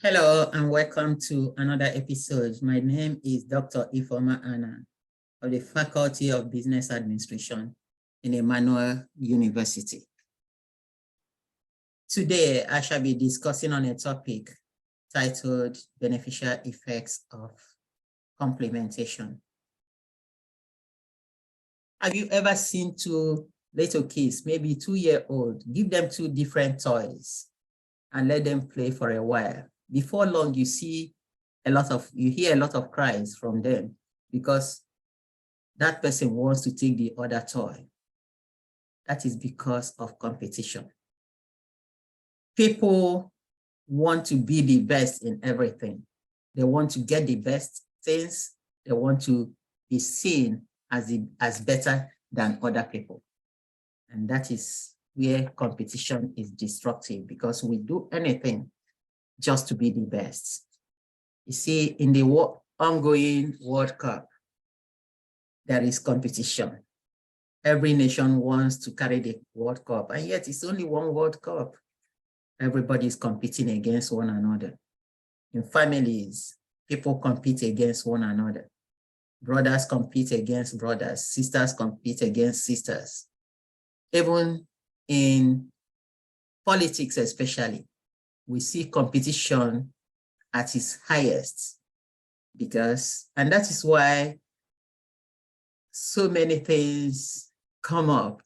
Hello and welcome to another episode. My name is Dr. Ifoma Anna of the Faculty of Business Administration in Emmanuel University. Today, I shall be discussing on a topic titled Beneficial Effects of Complementation. Have you ever seen two little kids, maybe 2-year-old, give them two different toys and let them play for a while? Before long, you hear a lot of cries from them because that person wants to take the other toy. That is because of competition. People want to be the best in everything. They want to get the best things. They want to be seen as better than other people. And that is where competition is destructive, because we do anything just to be the best. You see, in the ongoing World Cup, there is competition. Every nation wants to carry the World Cup, and yet it's only one World Cup. Everybody is competing against one another. In families, people compete against one another. Brothers compete against brothers. Sisters compete against sisters. Even in politics especially, we see competition at its highest, and that is why so many things come up.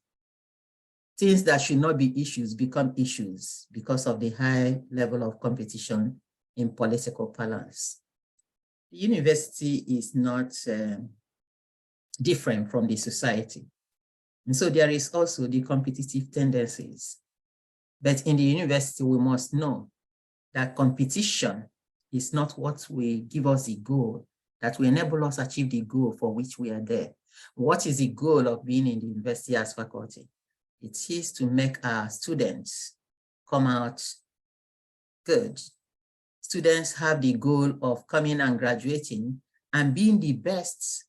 Things that should not be issues become issues because of the high level of competition in political balance. The university is not different from the society. And so there is also the competitive tendencies. But in the university, we must know that competition is not what will give us the goal, that will enable us achieve the goal for which we are there. What is the goal of being in the university as faculty? It is to make our students come out good. Students have the goal of coming and graduating and being the best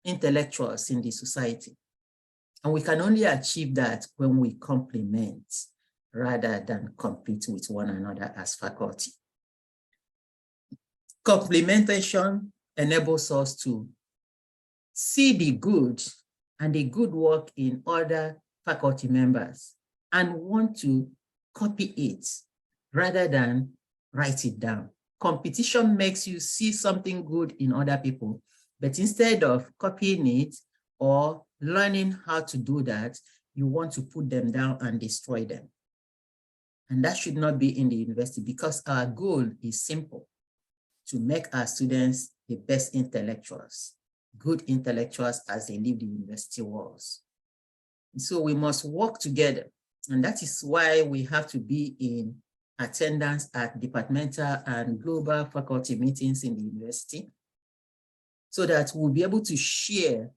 intellectuals in the society. And we can only achieve that when we complement rather than compete with one another as faculty. Complementation enables us to see the good and the good work in other faculty members and want to copy it rather than write it down. Competition makes you see something good in other people, but instead of copying it or learning how to do that, you want to put them down and destroy them. And that should not be in the university, because our goal is simple: to make our students the best intellectuals, good intellectuals as they leave the university walls. And so we must work together. And that is why we have to be in attendance at departmental and global faculty meetings in the university, so that we'll be able to share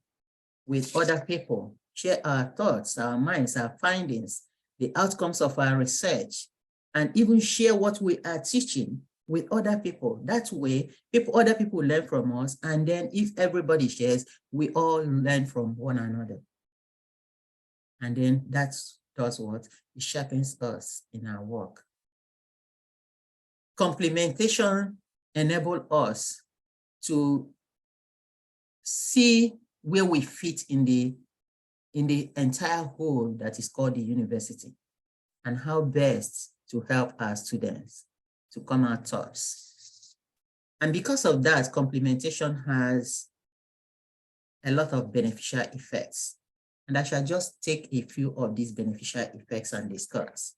with other people, share our thoughts, our minds, our findings, the outcomes of our research, and even share what we are teaching with other people. That way, other people learn from us, and then if everybody shares, we all learn from one another. And then that does what? It sharpens us in our work. Complementation enables us to see where we fit in the entire whole that is called the university, and how best to help our students to come out tops. And because of that, complementation has a lot of beneficial effects. And I shall just take a few of these beneficial effects and discuss.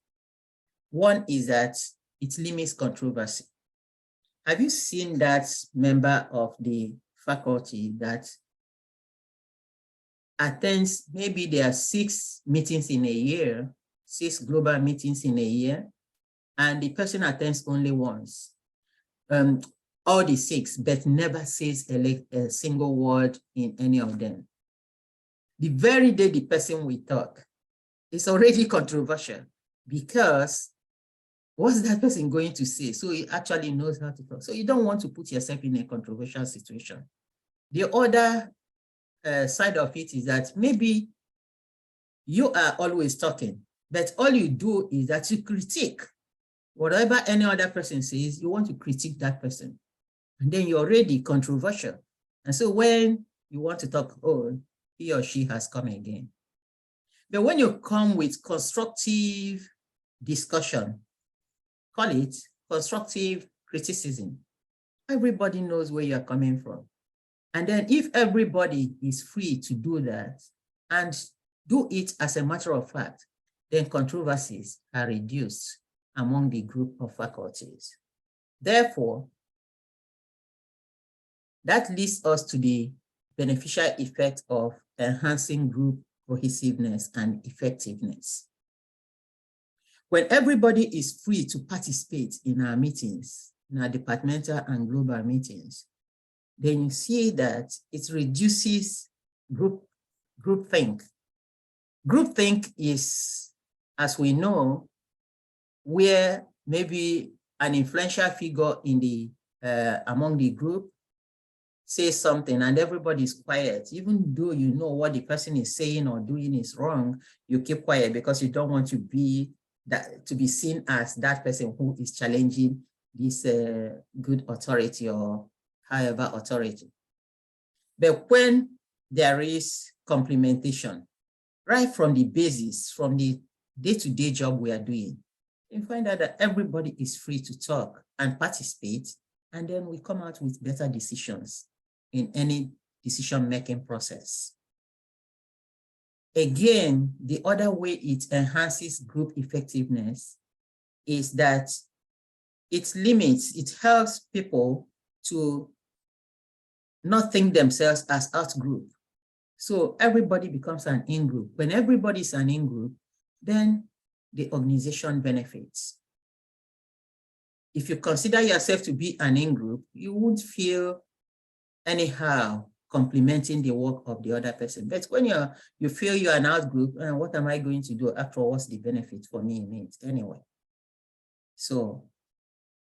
One is that it limits controversy. Have you seen that member of the faculty that attends, maybe there are 6 meetings in a year, 6 global meetings in a year, and the person attends only once, all the 6, but never says a single word in any of them? The very day the person will talk, it's already controversial, because what's that person going to say? So he actually knows how to talk. So you don't want to put yourself in a controversial situation. The other side of it is that maybe you are always talking, but all you do is that you critique Whatever any other person says, you want to critique that person. And then you're already controversial. And so when you want to talk, oh, he or she has come again. But when you come with constructive discussion, call it constructive criticism, everybody knows where you're coming from. And then if everybody is free to do that and do it as a matter of fact, then controversies are reduced among the group of faculties. Therefore, that leads us to the beneficial effect of enhancing group cohesiveness and effectiveness. When everybody is free to participate in our meetings, in our departmental and global meetings, then you see that it reduces groupthink. Groupthink is, as we know, where maybe an influential figure in the among the group says something and everybody is quiet. Even though you know what the person is saying or doing is wrong, you keep quiet because you don't want to be seen as that person who is challenging this good authority or however authority. But when there is complementation, right from the basis, from the day-to-day job we are doing, you find out that everybody is free to talk and participate, and then we come out with better decisions in any decision-making process. Again, the other way it enhances group effectiveness is that it helps people to not think themselves as out-group. So everybody becomes an in-group. When everybody is an in-group, then the organization benefits. If you consider yourself to be an in-group, you won't feel anyhow complementing the work of the other person. But when you feel you're an out-group, what am I going to do after all? What's the benefit for me in it anyway? So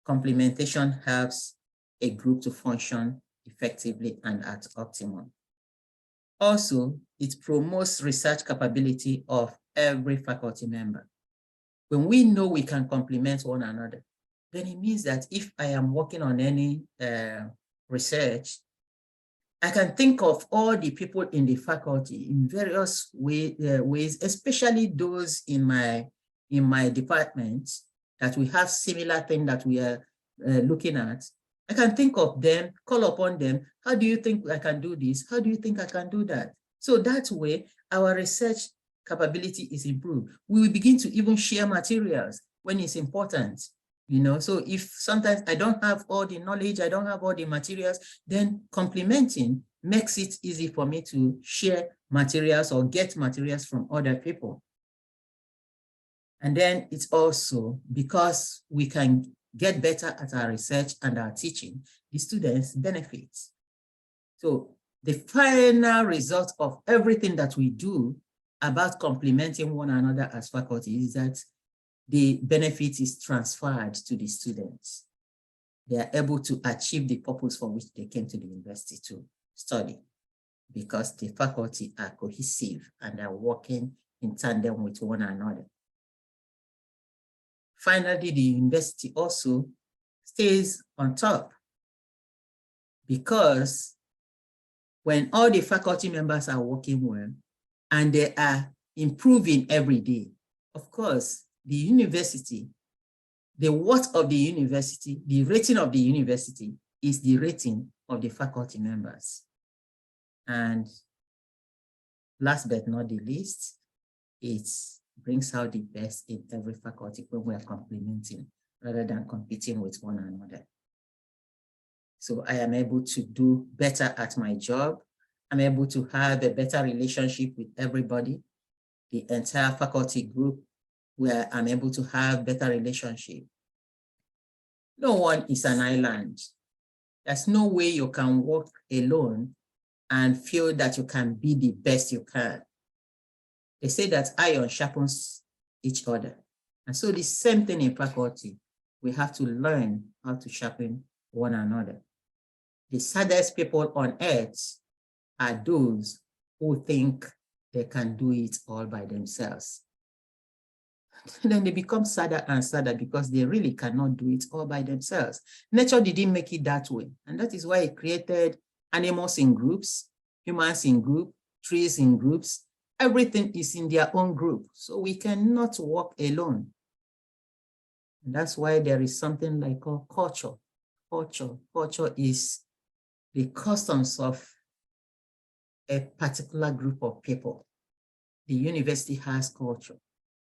complementation helps a group to function effectively and at optimum. Also, it promotes research capability of every faculty member. When we know we can complement one another, then it means that if I am working on any research, I can think of all the people in the faculty in various ways, especially those in my department, that we have similar thing that we are looking at. I can think of them, call upon them. How do you think I can do this? How do you think I can do that? So that way, our research capability is improved. We will begin to even share materials when it's important. So if sometimes I don't have all the knowledge, I don't have all the materials, then complementing makes it easy for me to share materials or get materials from other people. And then it's also because we can get better at our research and our teaching, the students benefit. So the final result of everything that we do about complementing one another as faculty is that the benefit is transferred to the students. They are able to achieve the purpose for which they came to the university to study, because the faculty are cohesive and are working in tandem with one another. Finally, the university also stays on top, because when all the faculty members are working well and they are improving every day, of course, the university, the worth of the university, the rating of the university is the rating of the faculty members. And last but not the least, it brings out the best in every faculty when we are complementing rather than competing with one another. So I am able to do better at my job. I'm able to have a better relationship with everybody, the entire faculty group, where I'm able to have better relationship. No one is an island. There's no way you can work alone and feel that you can be the best you can. They say that iron sharpens each other. And so the same thing in faculty. We have to learn how to sharpen one another. The saddest people on earth are those who think they can do it all by themselves. then they become sadder and sadder because they really cannot do it all by themselves. Nature didn't make it that way. And that is why it created animals in groups, humans in groups, trees in groups. Everything is in their own group. So we cannot walk alone. And that's why there is something like a culture. Culture is the customs of a particular group of people. The university has culture,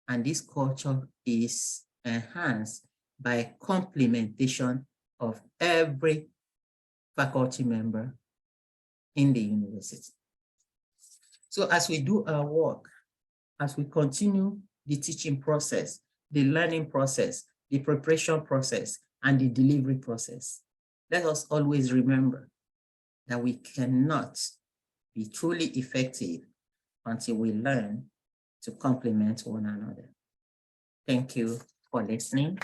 and this culture is enhanced by complementation of every faculty member in the university. So as we do our work, as we continue the teaching process, the learning process, the preparation process, and the delivery process, let us always remember that we cannot be truly effective until we learn to complement one another. Thank you for listening.